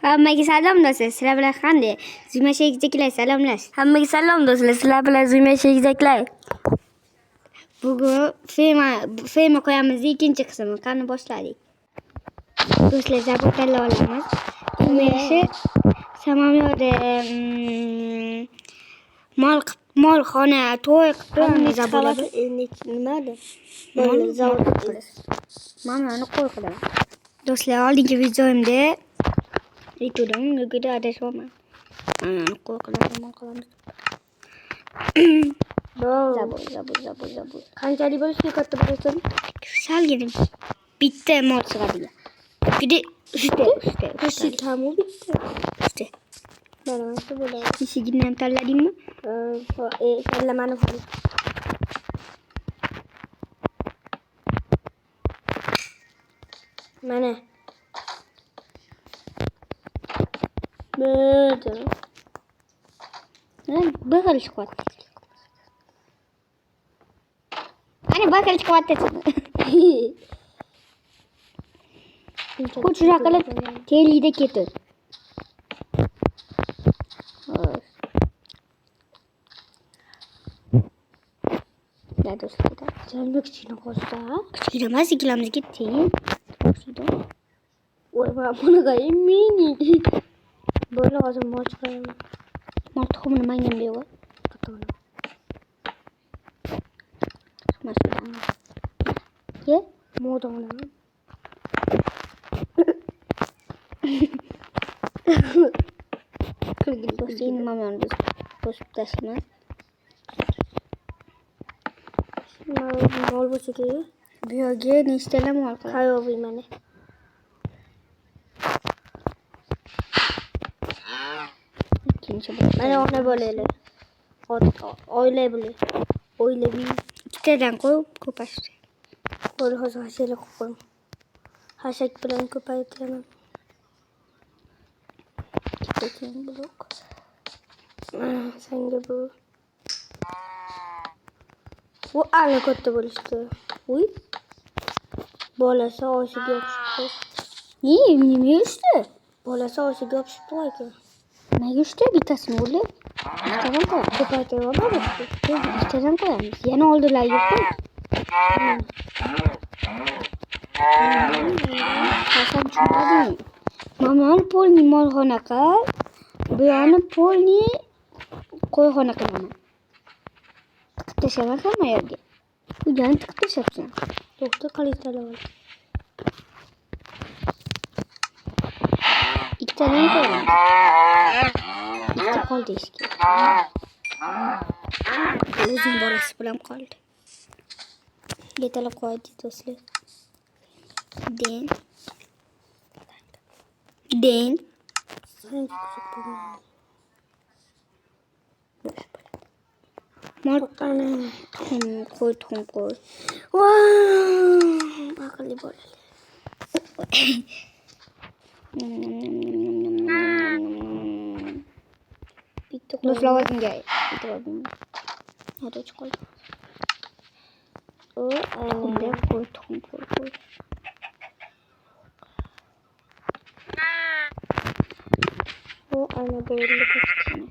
Hammaga salom do'stlar. Sizlar bilan qanday? Zuma egizaklar salomlash. Hammaga salom do'stlar. Sizlar bilan Zuma egizaklar. Bugun Fema qo'yamiz ikkinchi qismi. Qani boshladik. Do'stlar, zabur tanlab olamiz. Meshi samolyotda mol xona to'y qilib zabuladi. Nimada? Zavod qilamiz. Mana qo'y qilamiz. Do'stlar, oldingi videomda aytdim, nega adashmayman. Mana qo'y qilamiz. Zabur. Qanchalik bo'lishi katta bo'lsin? Salgina bitta mol sig'adigan. Juda uchta. Tamu bitta. Uchta. Mana shu bo'ladi. Eshigini ham tanladingmi? Tanlamani qo'y. Mana. Bo'ldi. Bir xil chiqyapti. Ana bir xil chiqyapti. Ko'chira qilib telida ketdi. Ya do'stlar, Janbek kichkina qo'shsa. kichkina emas, ikkilamizga teng. Voy, bunaqa mini. Bo'ldi, hozir mol chiqaraman. Mol tuxumini menga berib. Ye, Modona. do'stlar, endi mamani biz qo'shib tashlaymiz. Mol bo'lsa kerak. Bu yerga nechtalar mol qilamiz? Qayoqi mana. Ikkinchi bo'lsa. Mana ona bo'laylar. Oila bo'laylar. Oilaviy. Ikkitadan qo'yib ko'pashtir. Bo'ldi, hozir hashak qo'yim. Hashak bilan ko'paytiraman. Keyin blok. Senga bu. Bu ana katta bo'lishdi. Uy. Bolasi oshiga yopishibdi. Nima yurishdi? Bolasi oshiga yopishibdi ekan. Nima yurishdi? Bittasini o'lib. Ikkitadan qo'yamiz. Ko'paytiraman. Ikkitadan qo'yamiz. Yana oldilar yo'q. Qasam tushunmading. Mamani polni molxona qil. Bu yoqni polni qo'yxona qilaman. Tiqib tashlaman hamma yerga. Bu yoqni tiqib tashlabsan. To'xta, qilishlar ol. Ikkitadan qo'yamiz. Bitta qoldi ishga. O'zim bolasi bilan qoldi. Yetalab qo'ydi do'stlar. Den. Mol tuxum qo'y. Voy! Aqlli bolalar. Bitta do'stlar o'zimga. Hadi chiqol. Tuxumda tuxum qo'y. O ana böyle bakayım.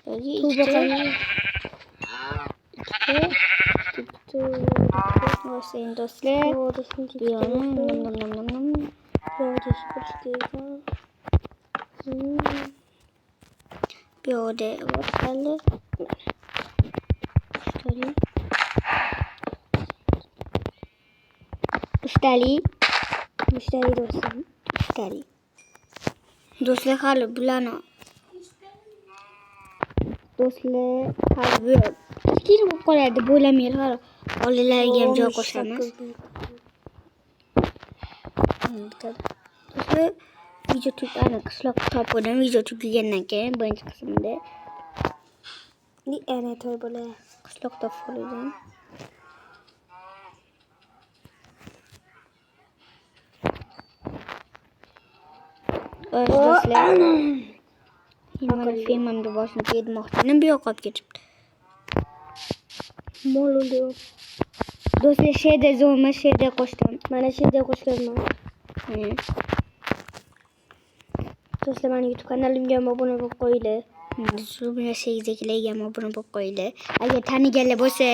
Böyle Bu bakalım. Olsun dostlar. Bir yana nam. Bir orada bakalım. Müşteri dostum. Müşteri. Do'stlar, hali bularni. Do'stlar, hali bu kichkina bo'lib qoladi, bo'lamaydi. Hali olalariga ham joy qo'shamiz. Do'stlar, video tugagan qishloq topidan video tugagandan keyin birinchi qismda ana to'y bo'ladi. qishloq topidan do'stlar, mana filmimda boshini ketmoqchinim, bu yoqqa olib ketibdi. Mol oluyor. Do'stlar, she'da zo'rmi, she'da qo'shdim. Mana she'da qo'shganman. Do'stlar, meni YouTube kanalimga ham obuna bo'lib qo'yinglar. Zumra segizakilarga ham obuna bo'lib qo'yinglar. Agar taniganlar bo'lsa,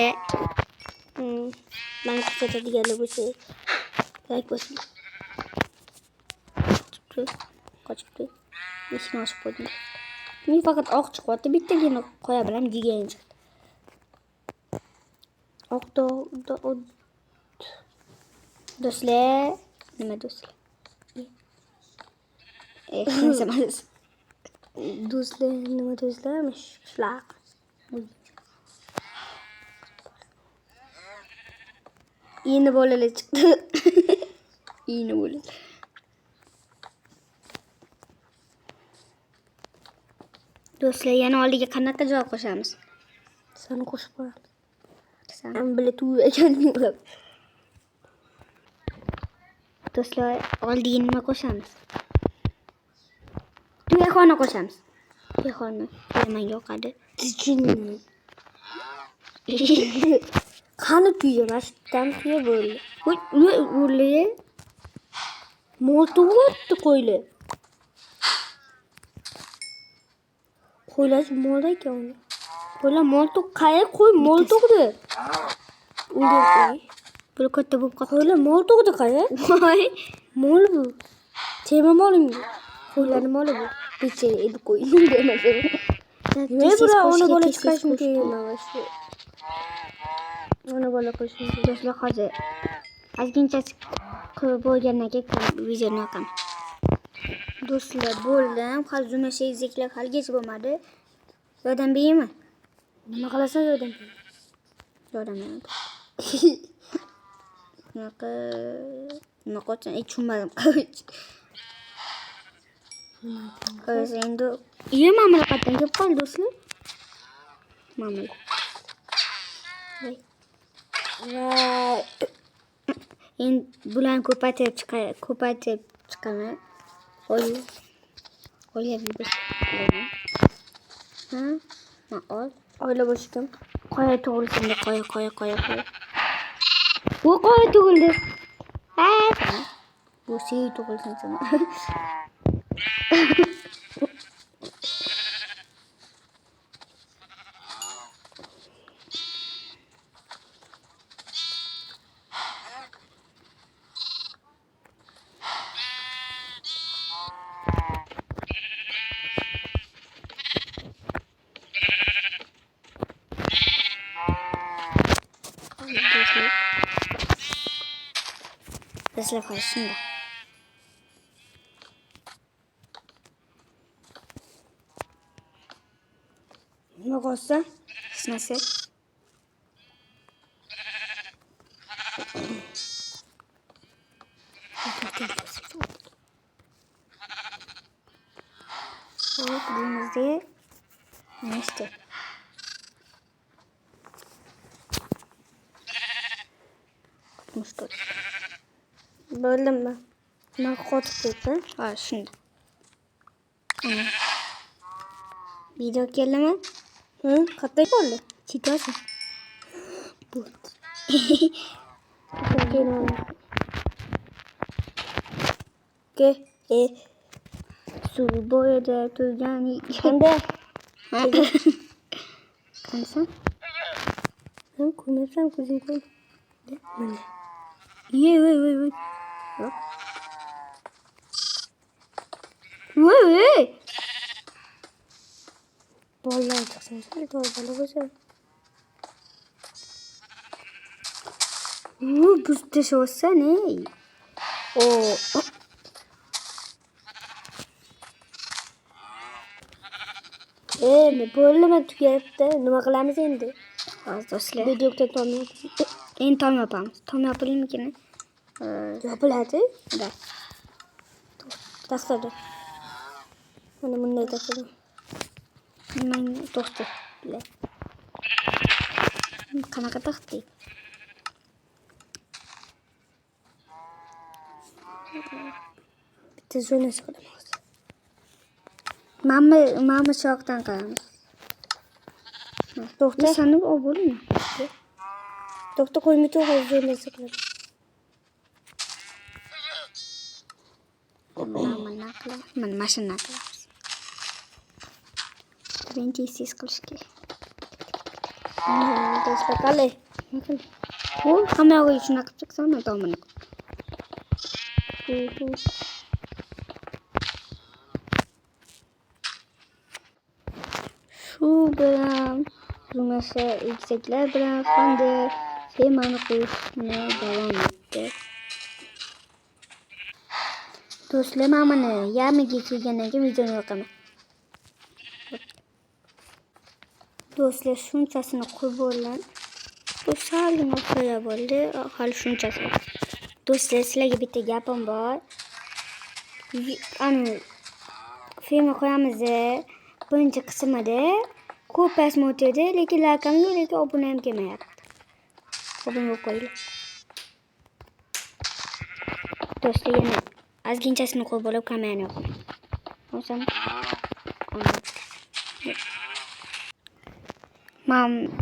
Meni kuzatadiganlar bo'lsa, like bosing. Qochibdi. eshikni ochib qo'ydim. Men faqat oq chiqyapti, bittagina qo'ya bilaman, jigayin chiqdi. Oq Do'stlar, nima do'stlar? Hech emas. do'stlar, nima do'stlarmish? Shular. Endi bolalar chiqdi. Ini bo'ladi. Do'stlar, yana oldiga qanaqa joy qo'shamiz? Seni qo'shib qo'yamiz. San. Men bilib tuv ekanini qilib. Do'stlar, oldiga nima qo'shamiz? Tuyaqoni qo'shamiz. Tuyaqoni menga yoqadi. Tijinni. Qani tuya, mashitdan tuya bo'ldi. O'li. Mol tug'yapti qo'ylar. Qo'ylar mol ekan. Qo'ylar mol tug' qay qo'y mol tug'di. O'lgan Bir katta bo'lib qoldi. qo'ylar mol tug'di qay? Voy. Mol bu. Tema molim bu. Qo'ylarning moli bu. Becha edi qo'y. Ne bura ona bola chiqarishim kerak emas. Ona bola qo'shim. Do'stlar, hozir ozginchasi qilib bo'lgandan keyin videoni yoqaman. Do'stlar, bo'ldim. Hozir zumra segizaklar haligacha bo'lmadi. Yordam beraymi? Nima qilasan yordam ber. Yordam beraman. Nima qilsam, tushunmadim. Hozir endi mamla qayerdan kelib qoldi do'stlar? Mamla. Endi bularni ko'paytirib chiqaman. Olyapmiz. Ha? Ma ol. Oila bo'shdim. Qoya tug'ilsin deb qoya. Bu qoya tug'ildi. Ha? Bu sey tug'ilsin sana. Do'stlar, hozir shunda. Nima qilsan? Hech narsa. Hop, elimizde işte. Tutmuştuk. Böldüm ben. Nima qotib ketdi? Ha, shunda. Video keldimi? Qatday bo'ldi. Chitosi. Bo'ldi. Ke, Suv bo'yida turgan qanday? qansan? Men ko'rmasam ko'zim ko'y. Mana. Voy. Voy. Bolalar chiqsin, bola bo'lsa. Bu tashlasa ne? Ne bo'lma tugayapti. Nima qilamiz endi? Hozir do'stlar. Videoda tomyapmiz. Endi tom yapamiz. Tom yopiladimikin? Yopiladi. Da. Taqsirda. Mana bunday taqsirda. Men to'xta. Qanaqa taqdi? Bitta zonasi qilamiz. Mama shoqdan qilamiz. To'xta. Sanib bo'ling. To'xta qo'ymay turib zonasi qilamiz. Mana qilamiz. Mana mashina qilamiz. Birinchisiz qilish kerak. Do'stlar qalay. Bu hamma yo'g'i shunaqa qilib chiqsam, tomini. Shu bilan Zumasha egizaklar bilan hamda temani qo'yishni davom etdi. Do'stlar, mana yarmiga kelgandan keyin videoni yoqaman. Do'stlar, shunchasini qo'yib bo'lgan. Bu salgina qo'ya bo'ldi. Hali shunchasi. Do'stlar, sizlarga bitta gapim bor. Filmni qo'yamiz. Birinchi qismida ko'p prosmotr edi, lekin like ham yo'q, lekin obuna ham kelmayapti. Obuna qo'ying. Do'stlar, yana ozginchasini qo'yib bo'lib kamerani yoqaman. O'zim.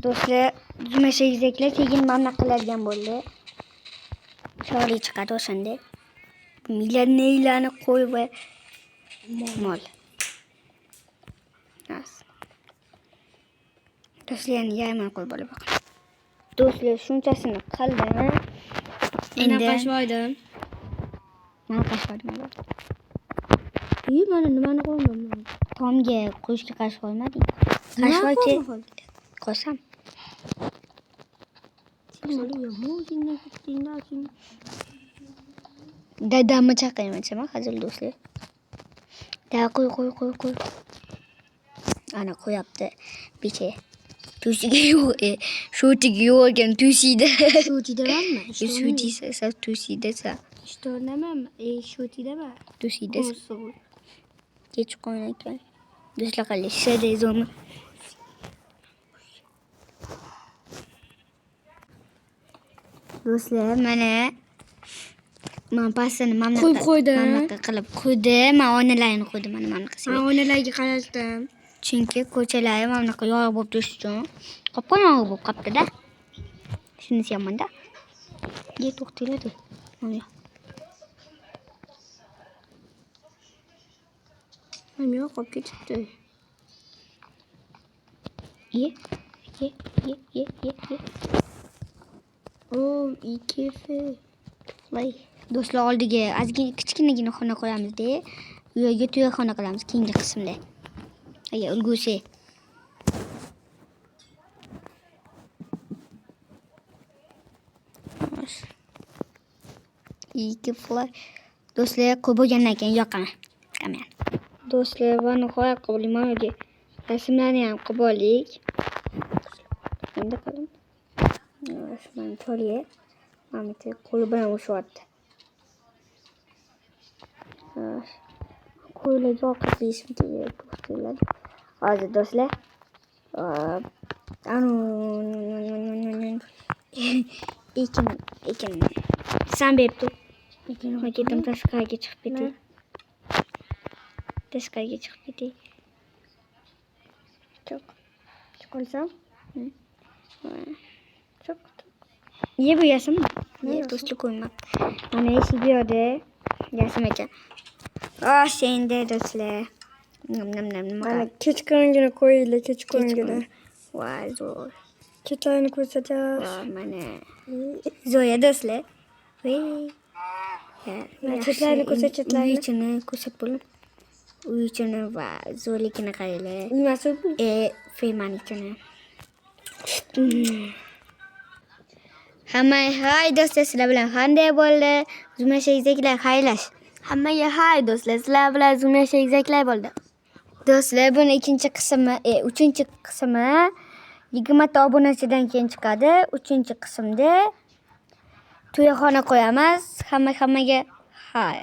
Do'stlar, Zumasha egizaklar keyin mana qiladigan bo'ldi. Chiroyli chiqadi o'shanda. Millionnerlarni qo'y va mol. Do'stlar, yana yarmini qo'yib bo'lib boqing. Do'stlar, shunchasini qildim. Endi qashvoydim. Mana qashvoydim. Mana nimani qo'ydim? Tomga qo'yishga qarshi qo'ymading. Qashvoychi qo'ysam. Dadamni chaqirayman, hozir do'stlar. Da qo'y. Ana qo'yapti. Bicha. Tusiga yo'q, shotiga yo'q ekan, tusida. Shotidamanmi? Shotisa, tusidasa. Shtornamanmi? Shotidama. Tusidasa. Kech qo'ygan ekan. Do'stlar, qalay, shada zo'mi. Do'stlar, mana pastini qo'yib qo'ydim. Mamlaqa qilib qo'ydim. Men onalarni qo'ydim, mana mamlaqasiga. Men onalarga qarashdim. Chunki ko'chalari mamlaqa yorug' bo'lib turish uchun qop-qora yorug' bo'lib qolibdi-da. Shunisi yomon-da. To'xtanglar. Mana. Mana yo'q qolib ketibdi. Ye. Ikisi. Voy. Do'stlar, oldiga ozgina kichkinagina xona qo'yamiz-da. U yerga to'yxona qilamiz keyingi qismda. Agar ulgursa. Ikki fly. Do'stlar, qo'yib bo'lgandan keyin yoqaman. Kamera. Do'stlar, buni qo'ya qo'yib mana rasmlarni ham qilib olik. Endi qiling. Mana to'liye. Mana qo'li bilan urishyapti. Qo'ylarga ovqatlashim kerak do'stlar. Hozir do'stlar. Ekin. Sen bepti. Ekin tashqariga chiqib ketdi. Chiqolsam? Çok. Niye bu yasam? Niye dostluk koymak? Bana işi diyordu. Yasam ekan. Sen de dostlar. Mana kechqurungina qo'yinglar, kechqurungina. Voy, zo'r. Chetlarini ko'rsatamiz. Mana. Zo'ya dostlar. Chetlarini ko'rsat. Ichini ko'rsat bo'ling. Uy ichini va zo'rligini qaranglar. Nimasi bu? Filmani ichini. Hamma hay do'stlar, sizlar bilan qanday bo'ldi? Zumasha egizaklar xayrlash. Hammaga hay do'stlar, sizlar bilan Zumasha egizaklar bo'ldi. Do'stlar, buni ikkinchi qismi, 3-qismi 20 ta obunachidan keyin chiqadi. 3-qismda to'yxona qo'yamiz. Hammaga hay.